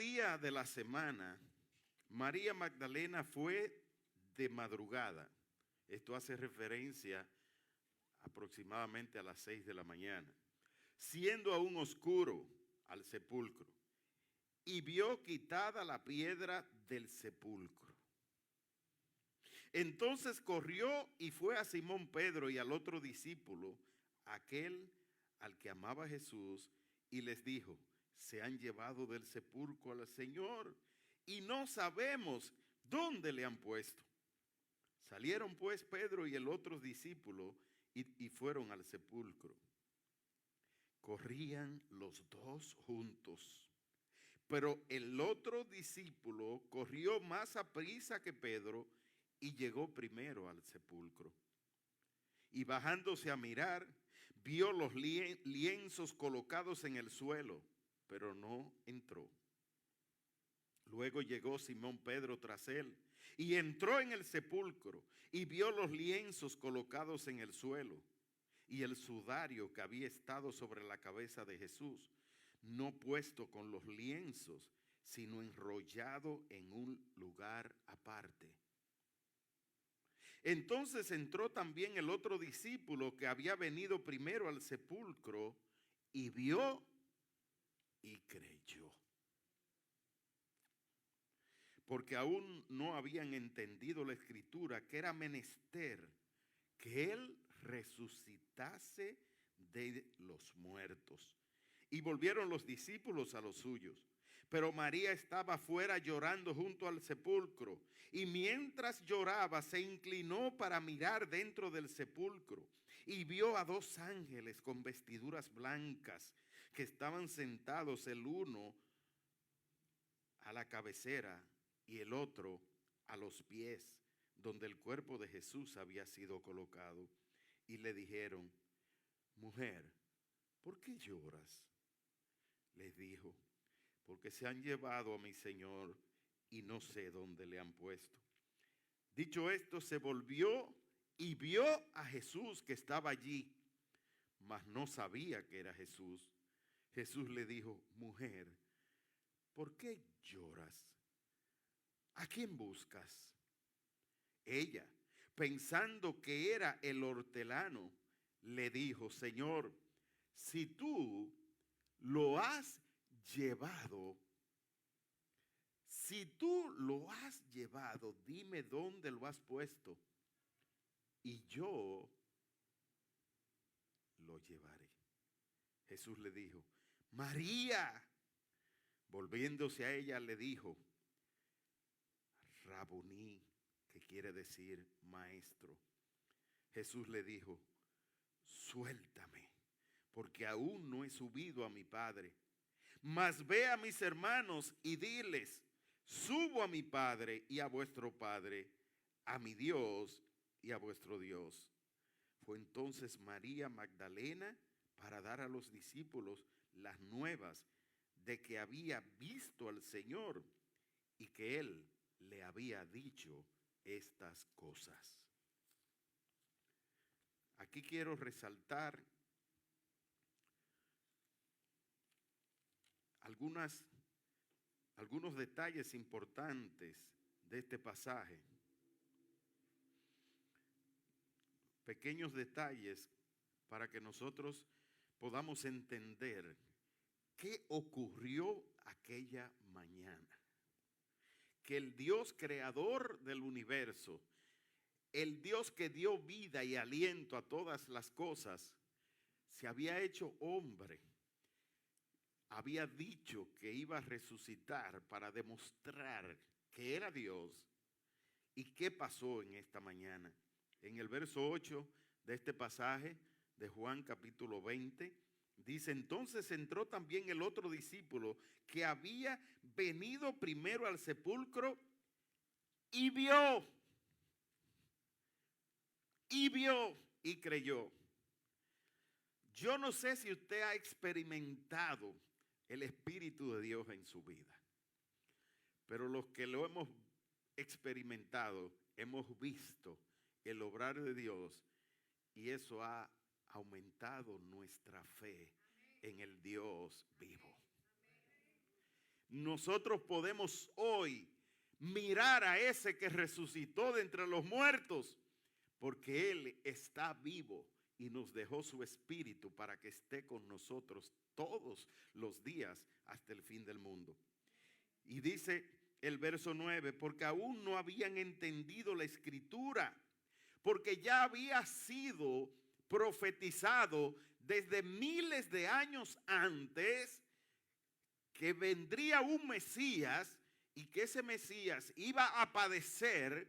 día de la semana, María Magdalena fue de madrugada. Esto hace referencia aproximadamente a las 6 de la mañana, siendo aún oscuro, al sepulcro, y vio quitada la piedra del sepulcro. Entonces corrió y fue a Simón Pedro y al otro discípulo, aquel al que amaba Jesús, y les dijo: se han llevado del sepulcro al Señor y no sabemos dónde le han puesto. Salieron pues Pedro y el otro discípulo y fueron al sepulcro. Corrían los dos juntos, pero el otro discípulo corrió más aprisa que Pedro y llegó primero al sepulcro. Y bajándose a mirar, vio los lienzos colocados en el suelo, pero no entró. Luego llegó Simón Pedro tras él y entró en el sepulcro y vio los lienzos colocados en el suelo y el sudario que había estado sobre la cabeza de Jesús, no puesto con los lienzos, sino enrollado en un lugar aparte. Entonces entró también el otro discípulo que había venido primero al sepulcro y vio y creyó, porque aún no habían entendido la escritura, que era menester que él resucitase de los muertos. Y volvieron los discípulos a los suyos. Pero María estaba afuera llorando junto al sepulcro. Y mientras lloraba, se inclinó para mirar dentro del sepulcro. Y vio a dos ángeles con vestiduras blancas que estaban sentados, el uno a la cabecera y el otro a los pies, donde el cuerpo de Jesús había sido colocado. Y le dijeron: mujer, ¿por qué lloras? Les dijo: porque se han llevado a mi Señor y no sé dónde le han puesto. Dicho esto, se volvió y vio a Jesús que estaba allí, mas no sabía que era Jesús. Jesús le dijo: mujer, ¿por qué lloras? ¿A quién buscas? Ella, pensando que era el hortelano, le dijo: Señor, si tú lo has llevado, dime dónde lo has puesto y yo lo llevaré. Jesús le dijo: María. Volviéndose a ella le dijo: Rabuní, que quiere decir maestro. Jesús le dijo: suéltame, porque aún no he subido a mi Padre. Mas ve a mis hermanos y diles: subo a mi Padre y a vuestro Padre, a mi Dios y a vuestro Dios. Fue entonces María Magdalena para dar a los discípulos las nuevas de que había visto al Señor y que Él le había dicho estas cosas. Aquí quiero resaltar algunos detalles importantes de este pasaje. Pequeños detalles para que nosotros podamos entender qué ocurrió aquella mañana. Que el Dios creador del universo, el Dios que dio vida y aliento a todas las cosas, se había hecho hombre. Había dicho que iba a resucitar para demostrar que era Dios. ¿Y qué pasó en esta mañana? En el verso 8 de este pasaje de Juan capítulo 20, dice: entonces entró también el otro discípulo que había venido primero al sepulcro y vio y creyó. Yo no sé si usted ha experimentado el Espíritu de Dios en su vida, pero los que lo hemos experimentado, hemos visto el obrar de Dios y eso ha aumentado nuestra fe en el Dios vivo. nosotros podemos hoy mirar a ese que resucitó de entre los muertos, porque Él está vivo y nos dejó su espíritu para que esté con nosotros todos los días hasta el fin del mundo. Y dice el verso 9, porque aún no habían entendido la escritura, porque ya había sido profetizado desde miles de años antes que vendría un Mesías y que ese Mesías iba a padecer,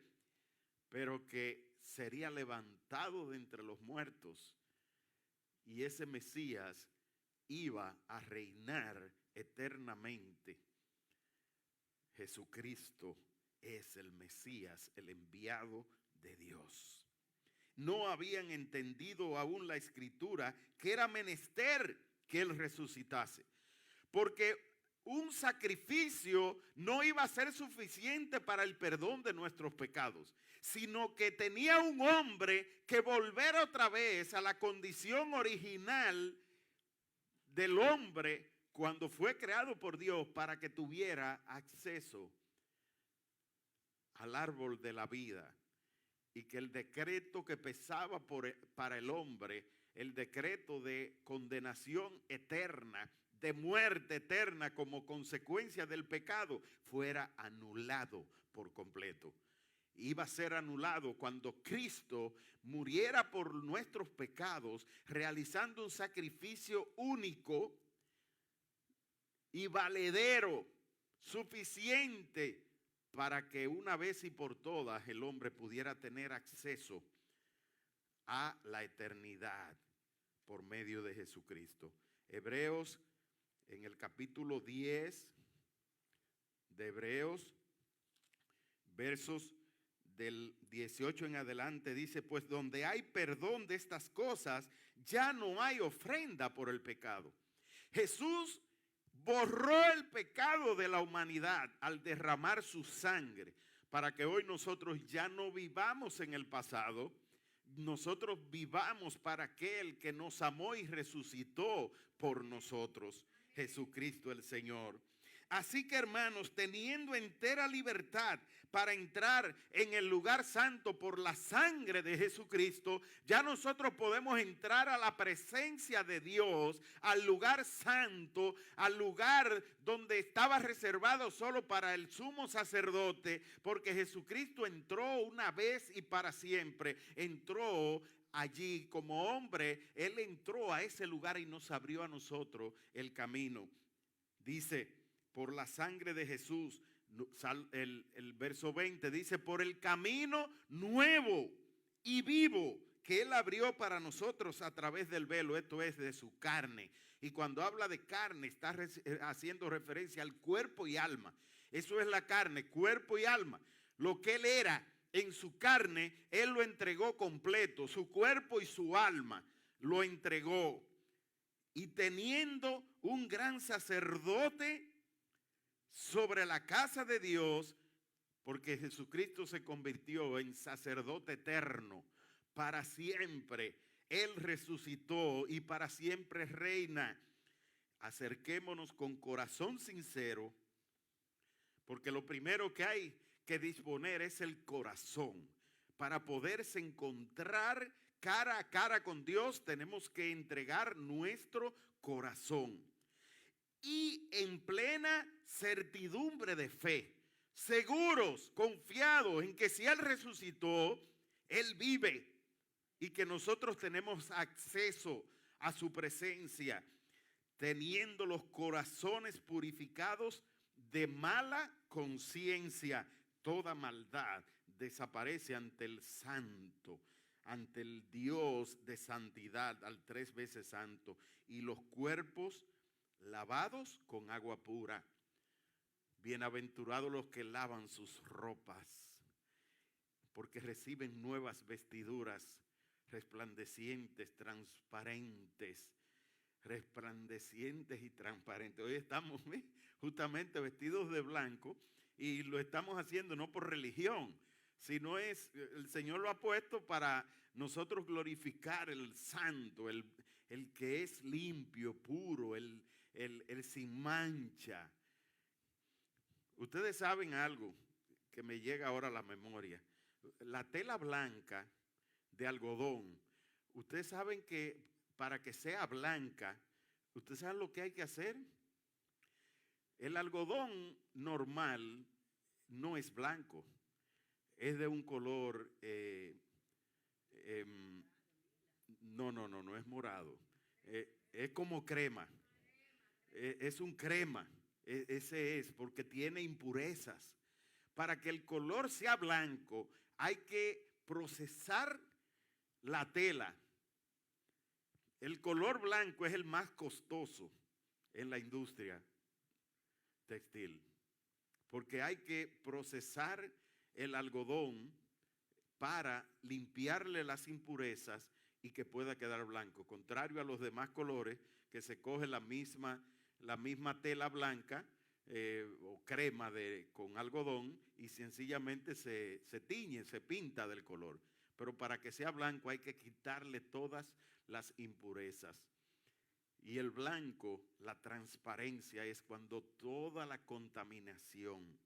pero que sería levantado de entre los muertos, y ese Mesías iba a reinar eternamente. Jesucristo es el Mesías, el enviado de Dios. No habían entendido aún la escritura que era menester que Él resucitase, porque un sacrificio no iba a ser suficiente para el perdón de nuestros pecados, sino que tenía un hombre que volver otra vez a la condición original del hombre cuando fue creado por Dios, para que tuviera acceso al árbol de la vida, y que el decreto que pesaba para el hombre, el decreto de condenación eterna, de muerte eterna como consecuencia del pecado, fuera anulado por completo. Iba a ser anulado cuando Cristo muriera por nuestros pecados, realizando un sacrificio único y valedero, suficiente para que una vez y por todas el hombre pudiera tener acceso a la eternidad por medio de Jesucristo. Hebreos, en el capítulo 10 de Hebreos, versos del 18 en adelante, dice: pues donde hay perdón de estas cosas, ya no hay ofrenda por el pecado. Jesús borró el pecado de la humanidad al derramar su sangre, para que hoy nosotros ya no vivamos en el pasado, nosotros vivamos para aquel que nos amó y resucitó por nosotros, Jesucristo el Señor. Así que, hermanos, teniendo entera libertad para entrar en el lugar santo por la sangre de Jesucristo, ya nosotros podemos entrar a la presencia de Dios, al lugar santo, al lugar donde estaba reservado solo para el sumo sacerdote, porque Jesucristo entró una vez y para siempre. Entró allí como hombre, Él entró a ese lugar y nos abrió a nosotros el camino. Dice: por la sangre de Jesús, el verso 20 dice: por el camino nuevo y vivo que Él abrió para nosotros a través del velo, esto es, de su carne. Y cuando habla de carne, está haciendo referencia al cuerpo y alma. Eso es la carne, cuerpo y alma. Lo que Él era en su carne, Él lo entregó completo, su cuerpo y su alma lo entregó. Y teniendo un gran sacerdote sobre la casa de Dios, porque Jesucristo se convirtió en sacerdote eterno para siempre. Él resucitó y para siempre reina. Acerquémonos con corazón sincero, porque lo primero que hay que disponer es el corazón. Para poderse encontrar cara a cara con Dios, tenemos que entregar nuestro corazón. Y en plena certidumbre de fe, seguros, confiados en que si Él resucitó, Él vive y que nosotros tenemos acceso a su presencia, teniendo los corazones purificados de mala conciencia. Toda maldad desaparece ante el santo, ante el Dios de santidad, al 3 veces santo, y los cuerpos lavados con agua pura. Bienaventurados los que lavan sus ropas, porque reciben nuevas vestiduras resplandecientes, transparentes, resplandecientes y transparentes. Hoy estamos justamente vestidos de blanco, y lo estamos haciendo no por religión, sino el Señor lo ha puesto para nosotros glorificar el santo, el que es limpio, puro, el sin mancha. Ustedes saben algo que me llega ahora a la memoria. La tela blanca de algodón, ustedes saben que para que sea blanca, ustedes saben lo que hay que hacer. El algodón normal no es blanco, es de un color, no es morado, es como crema, es un crema, ese es, porque tiene impurezas. Para que el color sea blanco, hay que procesar la tela. El color blanco es el más costoso en la industria textil, porque hay que procesar el algodón para limpiarle las impurezas y que pueda quedar blanco, contrario a los demás colores que se coge la misma tela blanca o crema con algodón y sencillamente se tiñe, se pinta del color. Pero para que sea blanco hay que quitarle todas las impurezas. Y el blanco, la transparencia, es cuando toda la contaminación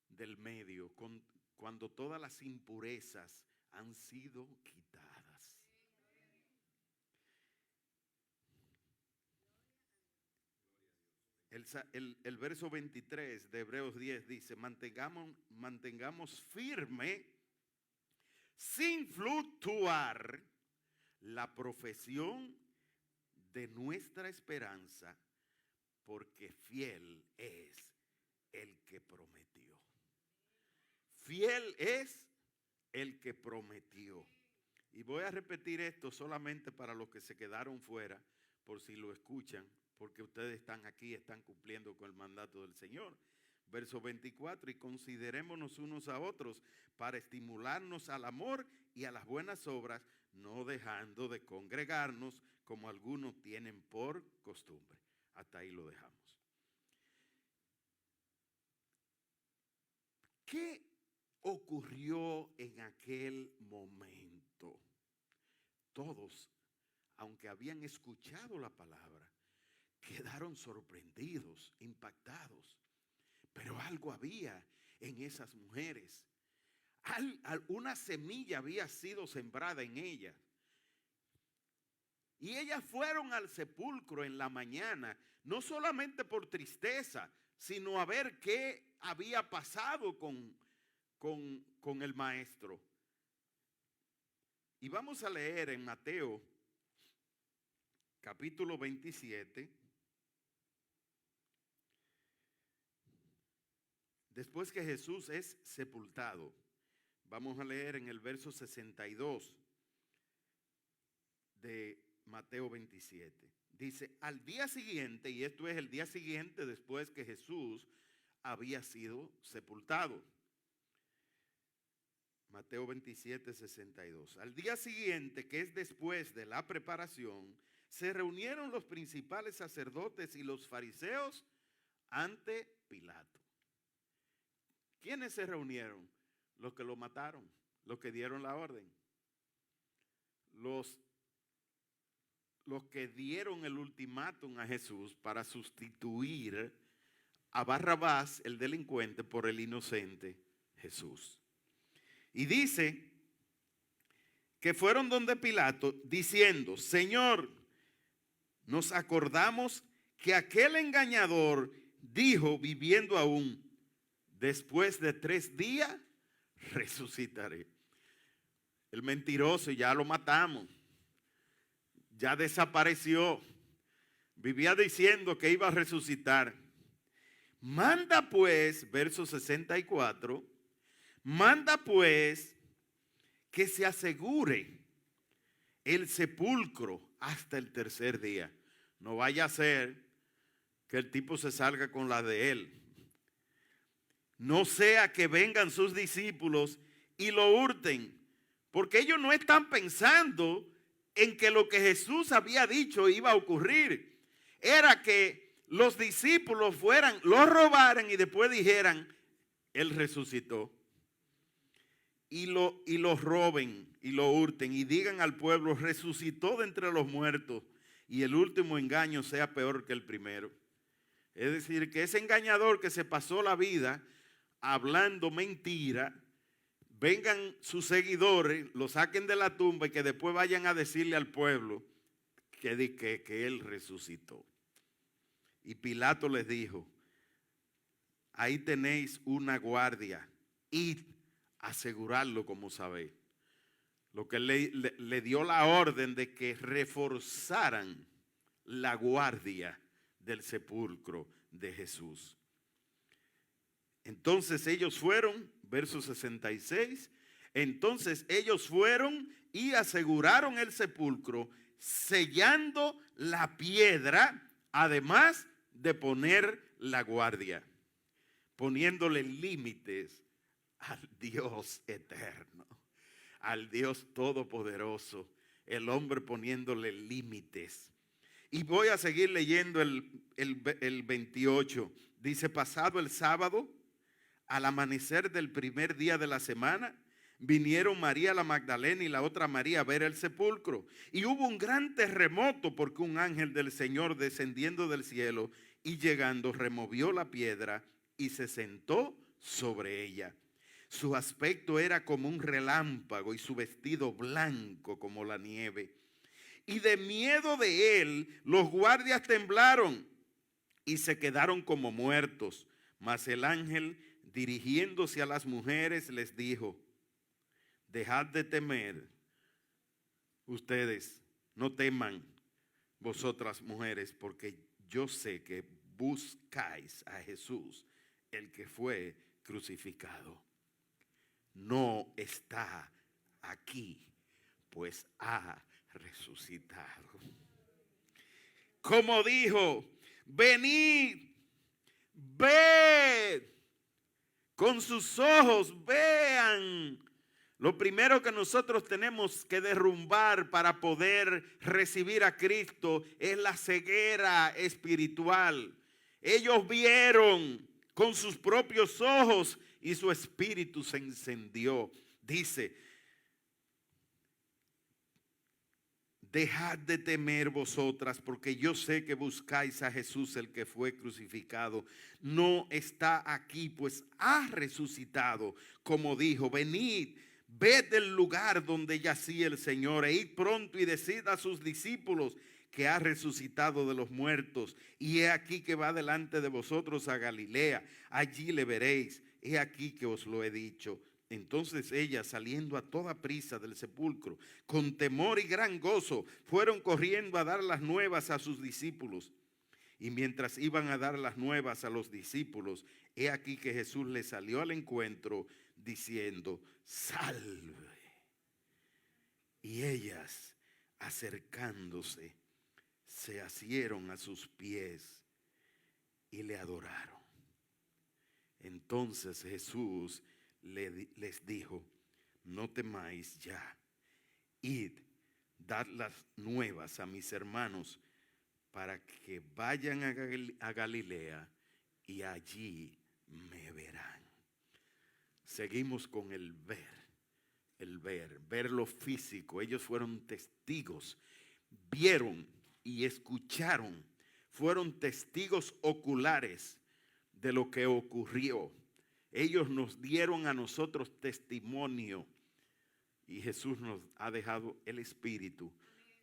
del medio, cuando todas las impurezas han sido quitadas. El verso 23 de Hebreos 10 dice, mantengamos firme, sin fluctuar, la profesión de nuestra esperanza, porque fiel es el que prometió. Fiel es el que prometió. Y voy a repetir esto solamente para los que se quedaron fuera, por si lo escuchan, porque ustedes están aquí, están cumpliendo con el mandato del Señor. Verso 24, y considerémonos unos a otros para estimularnos al amor y a las buenas obras, no dejando de congregarnos como algunos tienen por costumbre. Hasta ahí lo dejamos. ¿Qué ocurrió en aquel momento? Todos, aunque habían escuchado la palabra, quedaron sorprendidos, impactados. Pero algo había en esas mujeres. Una semilla había sido sembrada en ellas. Y ellas fueron al sepulcro en la mañana, no solamente por tristeza, sino a ver qué había pasado con el maestro. Y vamos a leer en Mateo, capítulo 27. Después que Jesús es sepultado, vamos a leer en el verso 62 de Mateo 27. Dice, al día siguiente, y esto es el día siguiente después que Jesús había sido sepultado. Mateo 27, 62. Al día siguiente, que es después de la preparación, se reunieron los principales sacerdotes y los fariseos ante Pilato. ¿Quiénes se reunieron? Los que lo mataron, los que dieron la orden. Los que dieron el ultimátum a Jesús para sustituir a Barrabás, el delincuente, por el inocente Jesús. Y dice que fueron donde Pilato diciendo, Señor, nos acordamos que aquel engañador dijo, viviendo aún, después de 3 días resucitaré. El mentiroso ya lo matamos. Ya desapareció. Vivía diciendo que iba a resucitar. Manda pues, verso 64, manda pues que se asegure el sepulcro hasta el 3er día. No vaya a ser que el tipo se salga con la de él. No sea que vengan sus discípulos y lo hurten, porque ellos no están pensando en que lo que Jesús había dicho iba a ocurrir. Era que los discípulos fueran, lo robaran y después dijeran, Él resucitó. Y lo roben y lo hurten y digan al pueblo, resucitó de entre los muertos, y el último engaño sea peor que el primero. Es decir, que ese engañador que se pasó la vida hablando mentira, vengan sus seguidores, lo saquen de la tumba y que después vayan a decirle al pueblo que él resucitó. Y Pilato les dijo: ahí tenéis una guardia, id a asegurarlo como sabéis. Lo que le dio la orden de que reforzaran la guardia del sepulcro de Jesús. Entonces ellos fueron, verso 66, entonces ellos fueron y aseguraron el sepulcro, sellando la piedra, además de poner la guardia, poniéndole límites al Dios eterno, al Dios todopoderoso, el hombre poniéndole límites. Y voy a seguir leyendo el 28. Dice: pasado el sábado, al amanecer del primer día de la semana, vinieron María la Magdalena y la otra María a ver el sepulcro. Y hubo un gran terremoto, porque un ángel del Señor, descendiendo del cielo y llegando, removió la piedra y se sentó sobre ella. Su aspecto era como un relámpago y su vestido blanco como la nieve. Y de miedo de él, los guardias temblaron y se quedaron como muertos. Mas el ángel, dirigiéndose a las mujeres, les dijo: dejad de temer ustedes, no teman vosotras mujeres, porque yo sé que buscáis a Jesús, el que fue crucificado. No está aquí, pues ha resucitado. Como dijo: venid, ved, con sus ojos vean. Lo primero que nosotros tenemos que derrumbar para poder recibir a Cristo es la ceguera espiritual. Ellos vieron con sus propios ojos y su espíritu se encendió. Dice: dejad de temer vosotras, porque yo sé que buscáis a Jesús, el que fue crucificado. No está aquí, pues ha resucitado, como dijo. Venid, ved el lugar donde yacía el Señor, e id pronto y decid a sus discípulos que ha resucitado de los muertos. Y he aquí que va delante de vosotros a Galilea, allí le veréis. He aquí que os lo he dicho. Entonces ellas, saliendo a toda prisa del sepulcro, con temor y gran gozo, fueron corriendo a dar las nuevas a sus discípulos. Y mientras iban a dar las nuevas a los discípulos, he aquí que Jesús les salió al encuentro diciendo: salve. Y ellas, acercándose, se asieron a sus pies y le adoraron. Entonces Jesús les dijo: no temáis ya, id, dad las nuevas a mis hermanos, para que vayan a Galilea y allí me verán. Seguimos con el ver lo físico. Ellos fueron testigos, vieron y escucharon, fueron testigos oculares de lo que ocurrió. Ellos nos dieron a nosotros testimonio y Jesús nos ha dejado el Espíritu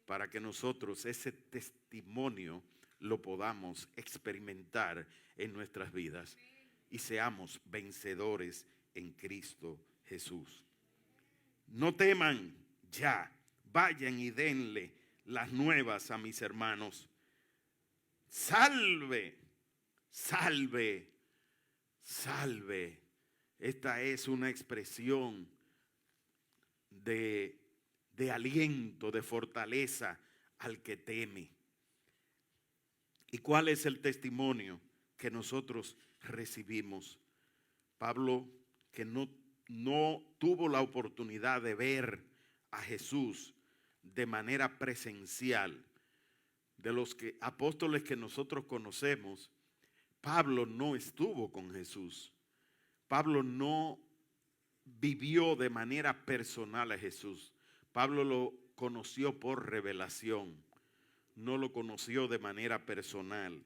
para que nosotros ese testimonio lo podamos experimentar en nuestras vidas y seamos vencedores en Cristo Jesús. No teman ya, vayan y denle las nuevas a mis hermanos. Salve, salve, salve. Esta es una expresión de aliento, de fortaleza al que teme. ¿Y cuál es el testimonio que nosotros recibimos? Pablo, que no tuvo la oportunidad de ver a Jesús de manera presencial, de los apóstoles que nosotros conocemos, Pablo no estuvo con Jesús. Pablo no vivió de manera personal a Jesús. Pablo lo conoció por revelación, no lo conoció de manera personal.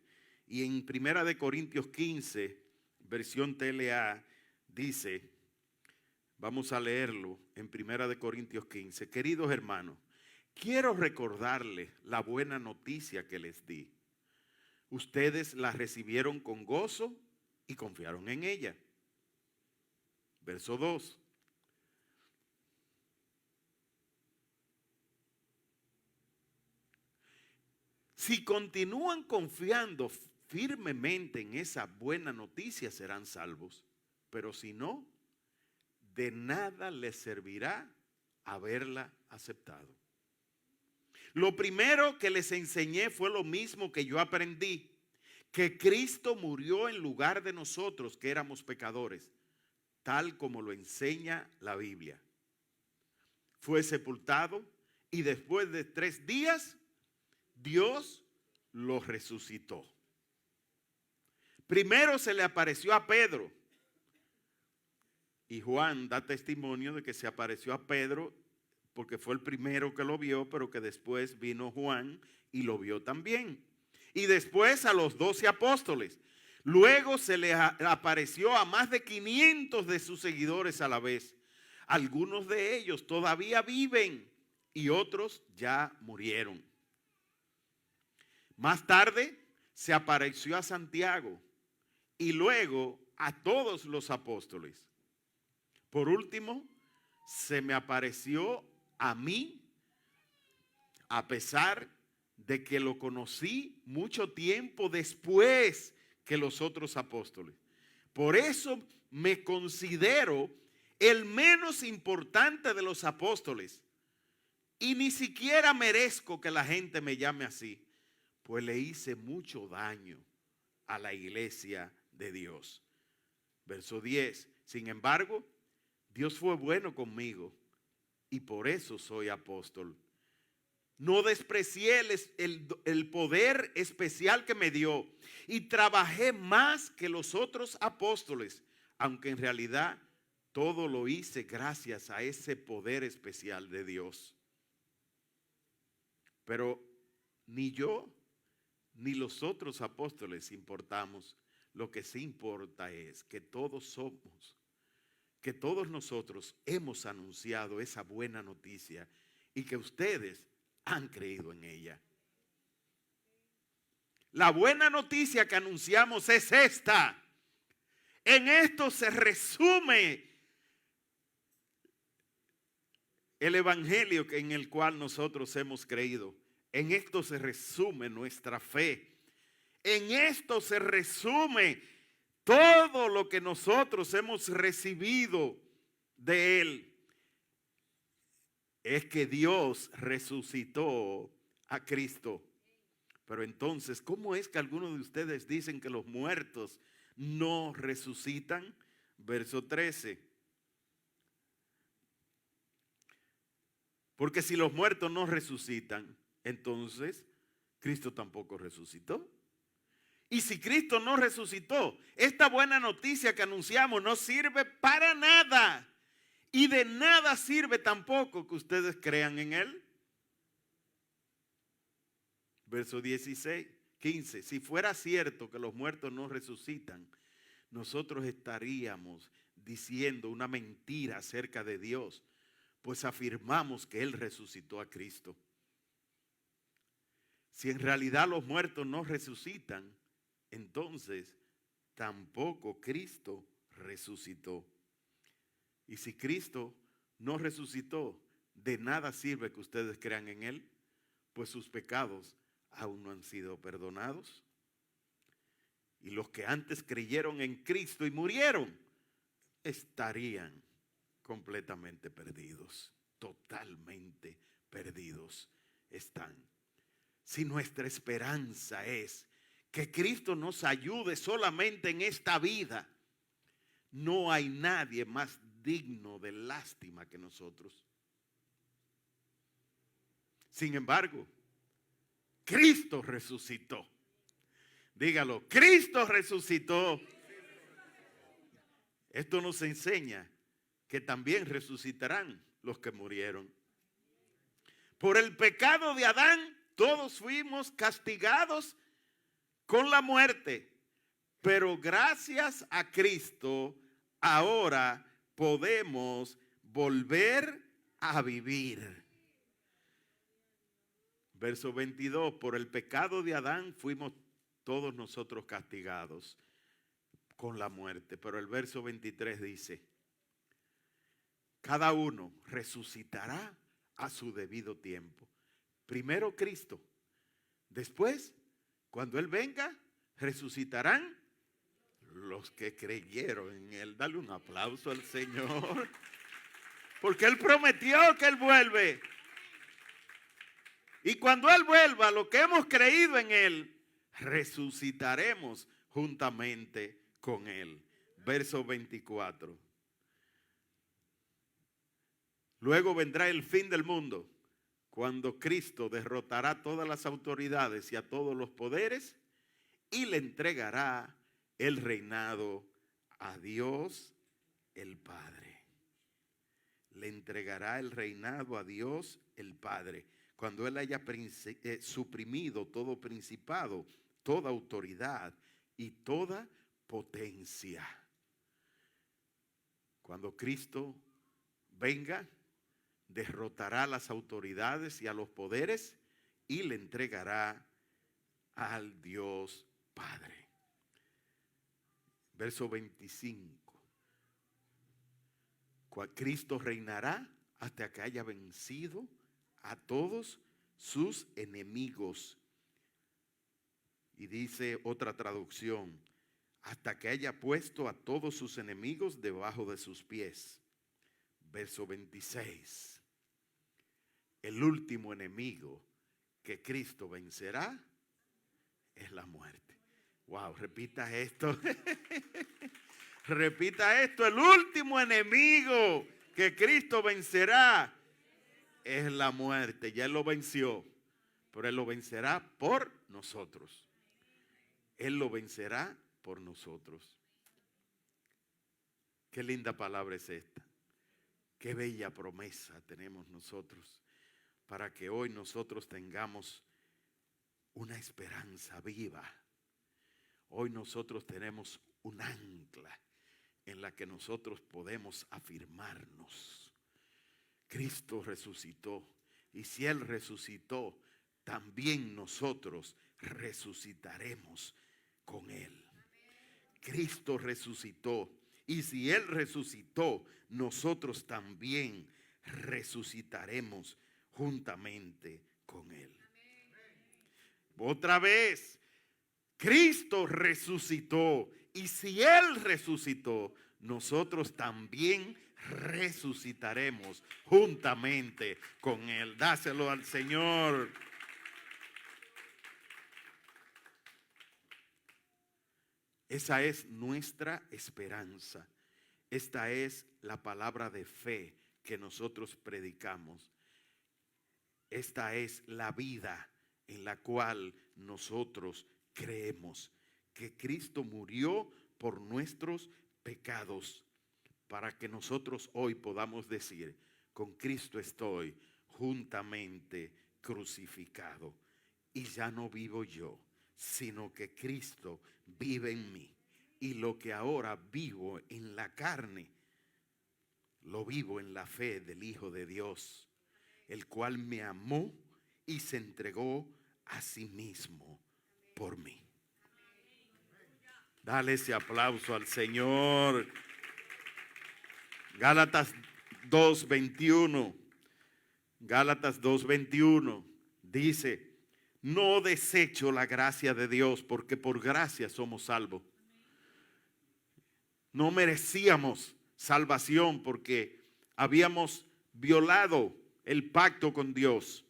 Y en 1 Corintios 15, versión TLA, dice, vamos a leerlo en 1 Corintios 15. Queridos hermanos, quiero recordarles la buena noticia que les di. Ustedes la recibieron con gozo y confiaron en ella. Verso 2. Si continúan confiando firmemente en esa buena noticia, serán salvos. Pero si no, de nada les servirá haberla aceptado. Lo primero que les enseñé fue lo mismo que yo aprendí, que Cristo murió en lugar de nosotros, que éramos pecadores, tal como lo enseña la Biblia. Fue sepultado y después de 3 días, Dios lo resucitó. Primero se le apareció a Pedro. Y Juan da testimonio de que se apareció a Pedro porque fue el primero que lo vio, pero que después vino Juan y lo vio también. Y después a los 12 apóstoles. Luego se le apareció a más de 500 de sus seguidores a la vez. Algunos de ellos todavía viven y otros ya murieron. Más tarde se apareció a Santiago y luego a todos los apóstoles. Por último, se me apareció a mí, a pesar de que lo conocí mucho tiempo después que los otros apóstoles. Por eso me considero el menos importante de los apóstoles y ni siquiera merezco que la gente me llame así, pues le hice mucho daño a la iglesia de Dios. Verso 10. Sin embargo, Dios fue bueno conmigo y por eso soy apóstol. No desprecié el poder especial que me dio y trabajé más que los otros apóstoles, aunque en realidad todo lo hice gracias a ese poder especial de Dios. Pero ni yo ni los otros apóstoles importamos. Lo que sí importa es que todos nosotros hemos anunciado esa buena noticia y que ustedes han creído en ella. La buena noticia que anunciamos es esta. En esto se resume el evangelio en el cual nosotros hemos creído. En esto se resume nuestra fe. En esto se resume todo lo que nosotros hemos recibido de Él. Es que Dios resucitó a Cristo. Pero entonces, ¿cómo es que algunos de ustedes dicen que los muertos no resucitan? Verso 13. Porque si los muertos no resucitan, entonces Cristo tampoco resucitó. Y si Cristo no resucitó, esta buena noticia que anunciamos no sirve para nada. Y de nada sirve tampoco que ustedes crean en Él. Verso 15. Si fuera cierto que los muertos no resucitan, nosotros estaríamos diciendo una mentira acerca de Dios, pues afirmamos que Él resucitó a Cristo. Si en realidad los muertos no resucitan, entonces tampoco Cristo resucitó. Y si Cristo no resucitó, de nada sirve que ustedes crean en Él, pues sus pecados aún no han sido perdonados. Y los que antes creyeron en Cristo y murieron, estarían completamente perdidos, totalmente perdidos están. Si nuestra esperanza es que Cristo nos ayude solamente en esta vida, no hay nadie más digno de lástima que nosotros. Sin embargo, Cristo resucitó. Dígalo, Cristo resucitó. Esto nos enseña que también resucitarán los que murieron. Por el pecado de Adán, todos fuimos castigados con la muerte, pero gracias a Cristo ahora podemos volver a vivir. Verso 22, por el pecado de Adán fuimos todos nosotros castigados con la muerte. Pero el verso 23 dice, cada uno resucitará a su debido tiempo. Primero Cristo, después, cuando Él venga, resucitarán los que creyeron en Él. Dale un aplauso al Señor, porque Él prometió que Él vuelve. Y cuando Él vuelva, lo que hemos creído en Él, resucitaremos juntamente con Él. Verso 24. Luego vendrá el fin del mundo, cuando Cristo derrotará todas las autoridades y a todos los poderes y le entregará el reinado a Dios el Padre. Le entregará el reinado a Dios el Padre. Cuando Él haya suprimido todo principado, toda autoridad y toda potencia. Cuando Cristo venga, derrotará las autoridades y a los poderes y le entregará al Dios Padre. Verso 25. Cristo reinará hasta que haya vencido a todos sus enemigos. Y dice otra traducción, hasta que haya puesto a todos sus enemigos debajo de sus pies. Verso 26. El último enemigo que Cristo vencerá es la muerte. Wow, repita esto. Repita esto. El último enemigo que Cristo vencerá es la muerte. Ya Él lo venció, pero Él lo vencerá por nosotros. Él lo vencerá por nosotros. Qué linda palabra es esta. Qué bella promesa tenemos nosotros para que hoy nosotros tengamos una esperanza viva. Hoy nosotros tenemos un ancla en la que nosotros podemos afirmarnos. Cristo resucitó, y si Él resucitó, también nosotros resucitaremos con Él. Cristo resucitó, y si Él resucitó, nosotros también resucitaremos juntamente con Él. Otra vez, Cristo resucitó, y si Él resucitó, nosotros también resucitaremos juntamente con Él. Dáselo al Señor. Esa es nuestra esperanza. Esta es la palabra de fe que nosotros predicamos. Esta es la vida en la cual nosotros creemos que Cristo murió por nuestros pecados para que nosotros hoy podamos decir, con Cristo estoy juntamente crucificado y ya no vivo yo, sino que Cristo vive en mí, y lo que ahora vivo en la carne lo vivo en la fe del Hijo de Dios, el cual me amó y se entregó a sí mismo por mí. Dale ese aplauso al Señor. Gálatas 2:21. Gálatas 2:21 dice, no desecho la gracia de Dios, porque por gracia somos salvos. No merecíamos salvación porque habíamos violado el pacto con Dios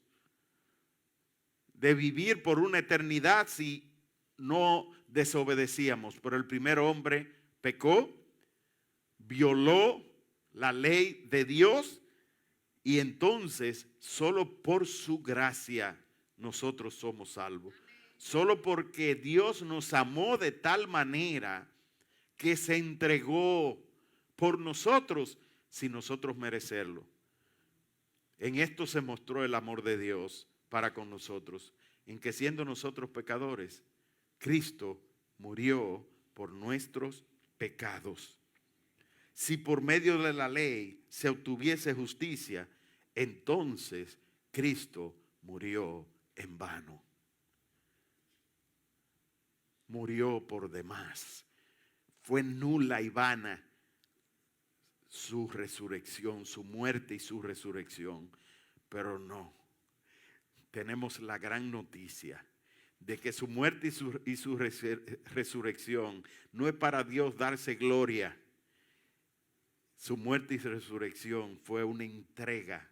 de vivir por una eternidad si no desobedecíamos. Pero el primer hombre pecó, violó la ley de Dios, y entonces solo por su gracia nosotros somos salvos. Solo porque Dios nos amó de tal manera que se entregó por nosotros sin nosotros merecerlo. En esto se mostró el amor de Dios para con nosotros, en que siendo nosotros pecadores, Cristo murió por nuestros pecados. Si por medio de la ley se obtuviese justicia, entonces Cristo murió en vano. Murió por demás. Fue nula y vana su resurrección, su muerte y su resurrección. Pero no, tenemos la gran noticia de que su muerte y su resurrección no es para Dios darse gloria. Su muerte y resurrección fue una entrega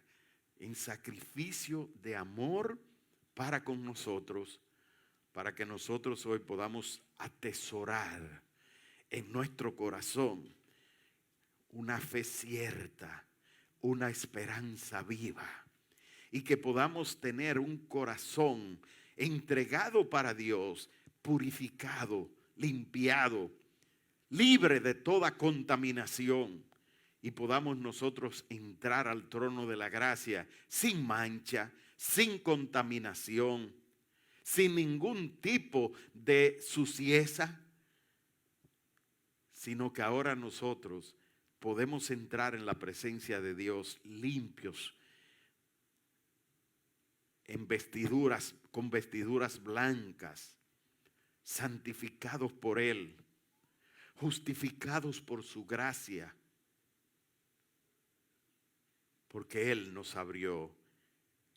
en sacrificio de amor para con nosotros, para que nosotros hoy podamos atesorar en nuestro corazón una fe cierta, una esperanza viva, y que podamos tener un corazón entregado para Dios, purificado, limpiado, libre de toda contaminación, y podamos nosotros entrar al trono de la gracia sin mancha, sin contaminación, sin ningún tipo de suciedad, sino que ahora nosotros podemos entrar en la presencia de Dios limpios, en vestiduras, con vestiduras blancas, santificados por Él, justificados por su gracia, porque Él nos abrió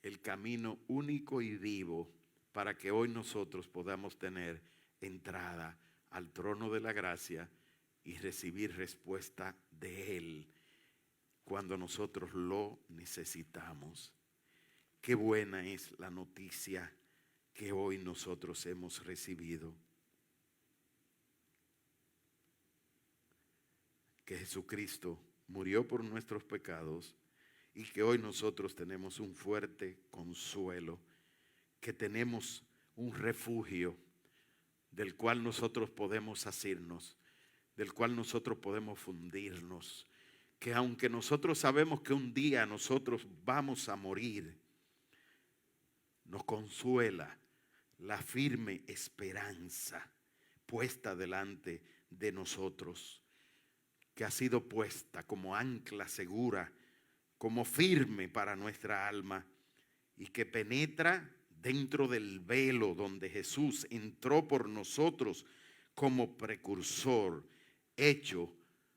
el camino único y vivo para que hoy nosotros podamos tener entrada al trono de la gracia y recibir respuesta de Él cuando nosotros lo necesitamos. Qué buena es la noticia que hoy nosotros hemos recibido. Que Jesucristo murió por nuestros pecados y que hoy nosotros tenemos un fuerte consuelo, que tenemos un refugio del cual nosotros podemos asirnos, del cual nosotros podemos fundirnos, que aunque nosotros sabemos que un día nosotros vamos a morir, nos consuela la firme esperanza puesta delante de nosotros, que ha sido puesta como ancla segura, como firme para nuestra alma, y que penetra dentro del velo donde Jesús entró por nosotros como precursor, hecho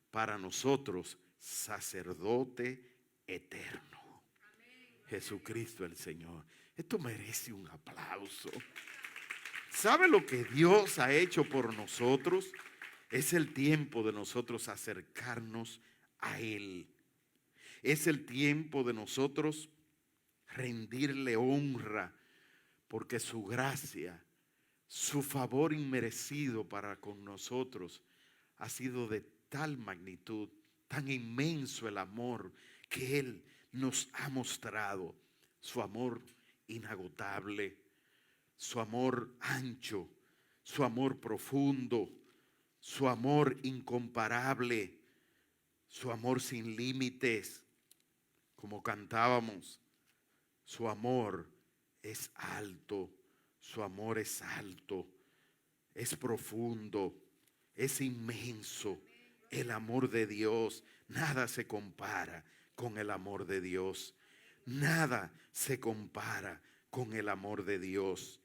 para nosotros sacerdote eterno. Jesucristo el Señor. Esto merece un aplauso. ¿Sabe lo que Dios ha hecho por nosotros? Es el tiempo de nosotros acercarnos a Él. Es el tiempo de nosotros rendirle honra, porque su gracia, su favor inmerecido para con nosotros ha sido de tal magnitud, tan inmenso el amor que Él nos ha mostrado, su amor inagotable, su amor ancho, su amor profundo, su amor incomparable, su amor sin límites, como cantábamos. Su amor es alto, su amor es alto, es profundo, es inmenso. El amor de Dios, nada se compara con el amor de Dios. Nada se compara con el amor de Dios.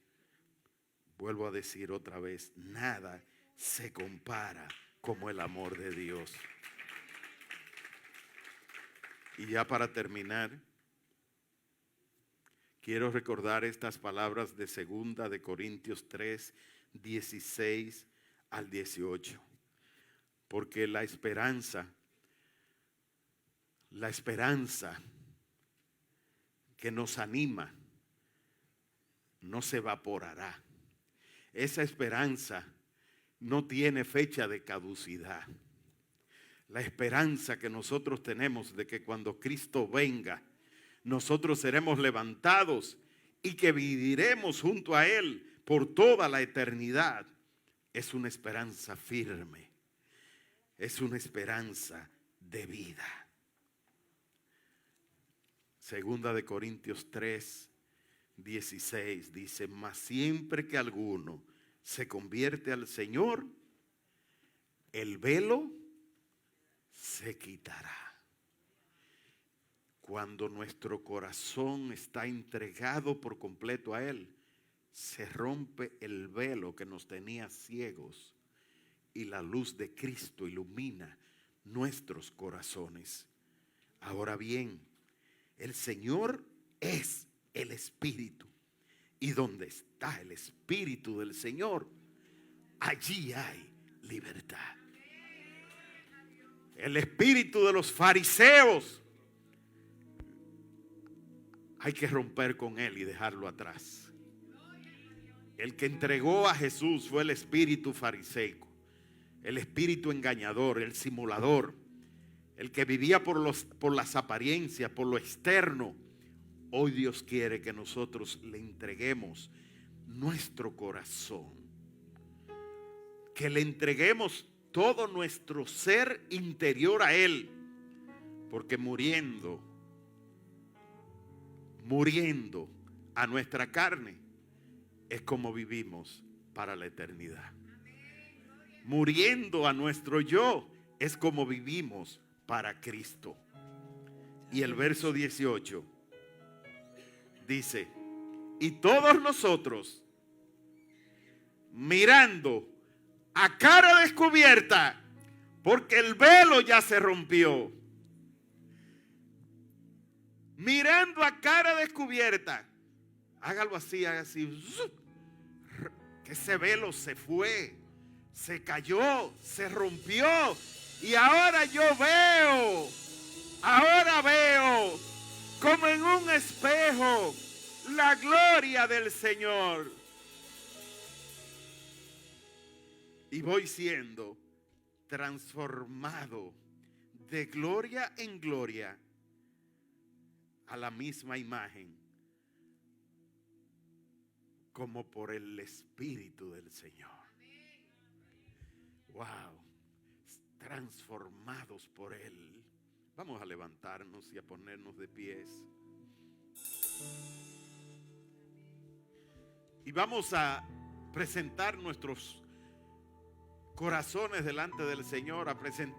Vuelvo a decir otra vez, nada se compara como el amor de Dios. Y ya para terminar, quiero recordar estas palabras de 2 de Corintios 3, 16 al 18. Porque la esperanza que nos anima no se evaporará. Esa esperanza no tiene fecha de caducidad. La esperanza que nosotros tenemos de que cuando Cristo venga, nosotros seremos levantados y que viviremos junto a Él por toda la eternidad, es una esperanza firme, es una esperanza de vida. 2 de Corintios 3, 16 dice: mas siempre que alguno se convierte al Señor, el velo se quitará. Cuando nuestro corazón está entregado por completo a Él, se rompe el velo que nos tenía ciegos y la luz de Cristo ilumina nuestros corazones. Ahora bien, el Señor es el Espíritu, y donde está el Espíritu del Señor, allí hay libertad. El espíritu de los fariseos hay que romper con él y dejarlo atrás. El que entregó a Jesús fue el espíritu fariseico, el espíritu engañador, el simulador, el que vivía por las apariencias, por lo externo. Hoy Dios quiere que nosotros le entreguemos nuestro corazón, que le entreguemos todo nuestro ser interior a Él, porque muriendo a nuestra carne es como vivimos para la eternidad. Muriendo a nuestro yo es como vivimos para Cristo. Y el verso 18 dice: y todos nosotros, mirando a cara descubierta, porque el velo ya se rompió, mirando a cara descubierta, hágalo así, haga así, que ese velo se fue, se cayó, se rompió, y ahora veo como en un espejo la gloria del Señor. Y voy siendo transformado de gloria en gloria a la misma imagen, como por el Espíritu del Señor. Wow, transformados por Él. Vamos a levantarnos y a ponernos de pies. Y vamos a presentar nuestros corazones delante del Señor, a presentar